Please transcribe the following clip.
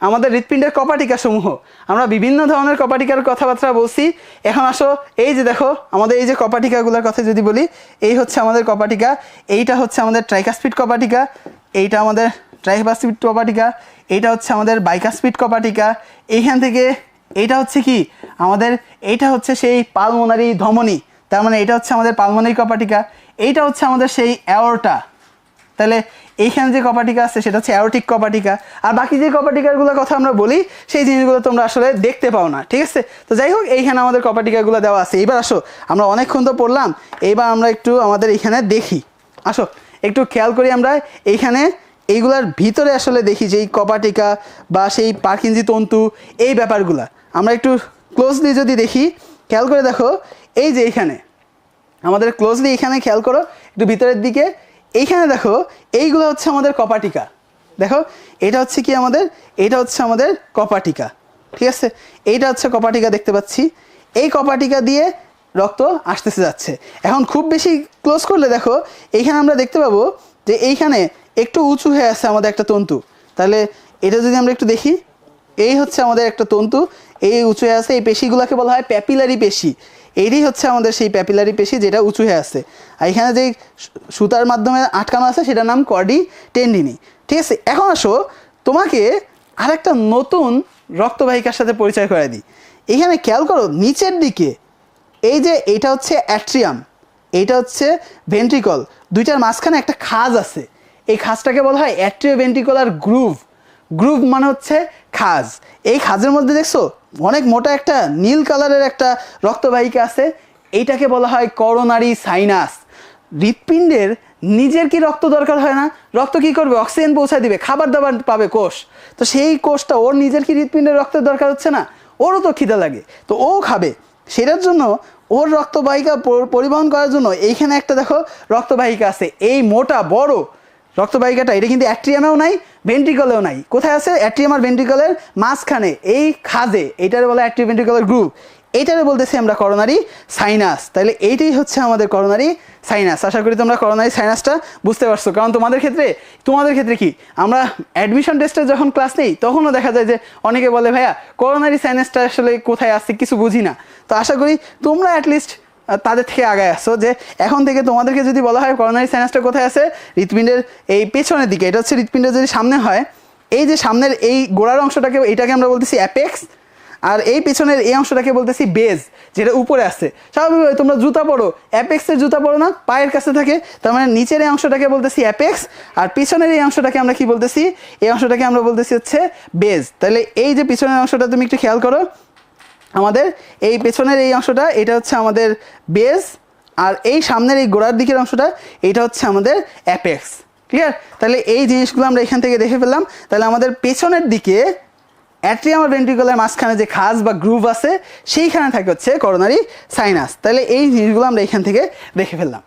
আমাদের হৃৎপিণ্ডের কপাটিকা সমূহ। আমরা বিভিন্ন ধরনের কপাটিকার কথাবার্তা বলছি। এখন আসো এই যে দেখো আমাদের এই যে কপাটিকাগুলোর কথা যদি বলি, এই হচ্ছে আমাদের কপাটিকা, এইটা হচ্ছে আমাদের ট্রাইকাসপিড কপাটিকা, এইটা আমাদের ট্রাইকাসপিড কপাটিকা, এইটা হচ্ছে আমাদের বাইকাসপিড কপাটিকা। এইখান থেকে এইটা হচ্ছে কি আমাদের, এইটা হচ্ছে সেই পালমোনারি ধমনী, তার মানে এটা হচ্ছে আমাদের পালমোনারি কপাটিকা। এইটা হচ্ছে আমাদের সেই অ্যাওর্টা। তাহলে এইখানে যে কপাটিকা আছে সেটা হচ্ছে অ্যাওরটিক কপাটিকা। আর বাকি যে কপাটিকাগুলোর কথা আমরা বলি সেই জিনিসগুলো তোমরা আসলে দেখতে পাও না, ঠিক আছে? তো যাই হোক, এইখানে আমাদের কপাটিকাগুলো দেওয়া আছে। এইবার আসো, আমরা অনেকক্ষণ তো পড়লাম, এইবার আমরা একটু আমাদের এইখানে দেখি। আসো একটু খেয়াল করি আমরা এইখানে এইগুলার ভিতরে আসলে দেখি যে এই কপাটিকা বা সেই পার্কিনজি তন্তু এই ব্যাপারগুলা আমরা একটু ক্লোজলি যদি দেখি, খেয়াল করে দেখো এই যে এইখানে আমাদের ক্লোজলি এখানে খেয়াল করো একটু ভিতরের দিকে, এইখানে দেখো এইগুলো হচ্ছে আমাদের কপাটিকা। দেখো এটা হচ্ছে কি আমাদের, এটা হচ্ছে আমাদের কপাটিকা, ঠিক আছে? এইটা হচ্ছে কপাটিকা, দেখতে পাচ্ছি এই কপাটিকা দিয়ে রক্ত আসতেছে যাচ্ছে। এখন খুব বেশি ক্লোজ করলে দেখো এইখানে আমরা দেখতে পাবো যে এইখানে একটু উঁচু হয়ে আছে আমাদের একটা তন্তু। তাহলে এটা যদি আমরা একটু দেখি, এই হচ্ছে আমাদের একটা তন্তু, এই উঁচু হয়ে আছে, এই পেশিগুলোকে বলা হয় প্যাপিলারি পেশি। এইটাই হচ্ছে আমাদের সেই প্যাপিলারি পেশি যেটা উঁচু হয়ে আছে। আর এখানে যে সুতার মাধ্যমে আটকানো আছে সেটার নাম কর্ডি টেন্ডিনি, ঠিক আছে? এখন আসো তোমাকে আরেকটা নতুন রক্তবাহিকার সাথে পরিচয় করে দিই। এখানে খেয়াল করো নিচের দিকে এই যে এইটা হচ্ছে অ্যাট্রিয়াম, এইটা হচ্ছে ভেন্ট্রিকল, দুইটার মাঝখানে একটা খাজ আছে। এই খাজটাকে বলা হয় অ্যাট্রিওভেন্ট্রিকুলার গ্রুভ। গ্রুভ মানে হচ্ছে খাজ। এই খাজের মধ্যে দেখছো অনেক মোটা একটা নীল কালারের একটা রক্তবাহিকা আছে, এইটাকে বলা হয় করোনারি সাইনাস। হৃৎপিণ্ডের নিজের কি রক্ত দরকার হয় না? রক্ত কি করবে? অক্সিজেন পৌঁছায় দিবে, খাবার দাবার পাবে কোষ। তো সেই কোষটা ওর নিজের কি হৃৎপিণ্ডের রক্তের দরকার হচ্ছে না? ওরও তো খিদে লাগে, তো ও খাবে। সেটার জন্য ওর রক্তবাহিকা পরিবহন করার জন্য এইখানে একটা দেখো রক্তবাহিকা আছে, এই মোটা বড় রক্তবাহিকাটা। এটা কিন্তু অ্যাট্রিয়ামেও নাই, ভেন্ট্রিকলেও নাই। কোথায় আছে? অ্যাট্রিয়াম আর ভেন্ট্রিকলের মাঝখানে এই খাজে, এইটারে বলে অ্যাট্রিওভেন্ট্রিকুলার গ্রুভ, এইটারে বলতেছি আমরা করোনারি সাইনাস। তাহলে এইটাই হচ্ছে আমাদের করোনারি সাইনাস। আশা করি তোমরা করোনারি সাইনাসটা বুঝতে পারছো। কারণ তোমাদের ক্ষেত্রে কি আমরা অ্যাডমিশন টেস্টে যখন ক্লাস নেই তখনও দেখা যায় যে অনেকে বলে ভাইয়া করোনারি সাইনাসটা আসলে কোথায় আছে কিছু বুঝি না। তো আশা করি তোমরা অ্যাটলিস্ট তাদের থেকে আগায় আসছো, যে এখন থেকে তোমাদেরকে যদি বলা হয় করোনারি সাইনাসটা কোথায় আছে, হৃৎপিণ্ডের এই পেছনের দিকে। এটা হচ্ছে হৃৎপিণ্ডের যদি সামনে হয়, এই যে সামনের এই গোড়ার অংশটাকে, এইটাকে আমরা বলতেছি অ্যাপেক্স, আর এই পেছনের এই অংশটাকে বলতেছি বেজ, যেটা উপরে আছে। স্বাভাবিকভাবে তোমরা জুতা পরো, অ্যাপেক্সের জুতা পরো না, পায়ের কাছে থাকে, তার মানে নিচের এই অংশটাকে বলতেছি অ্যাপেক্স, আর পিছনের এই অংশটাকে আমরা কি বলতেছি? এই অংশটাকে আমরা বলতেছি হচ্ছে বেজ। তাহলে এই যে পিছনের অংশটা তুমি একটু খেয়াল করো, আমাদের এই পেছনের এই অংশটা এটা হচ্ছে আমাদের বেজ, আর এই সামনের এই গোড়ার দিকের অংশটা এটা হচ্ছে আমাদের অ্যাপেক্স। ক্লিয়ার? তাহলে এই জিনিসগুলো আমরা এখান থেকে দেখে ফেললাম। তাহলে আমাদের পেছনের দিকে অ্যাট্রিয়াম আর ভেন্ট্রিকলের মাঝখানে যে খাজ বা গ্রুভ আছে সেইখানে থাকে হচ্ছে করোনারি সাইনাস। তাহলে এই জিনিসগুলো আমরা এখান থেকে দেখে ফেললাম।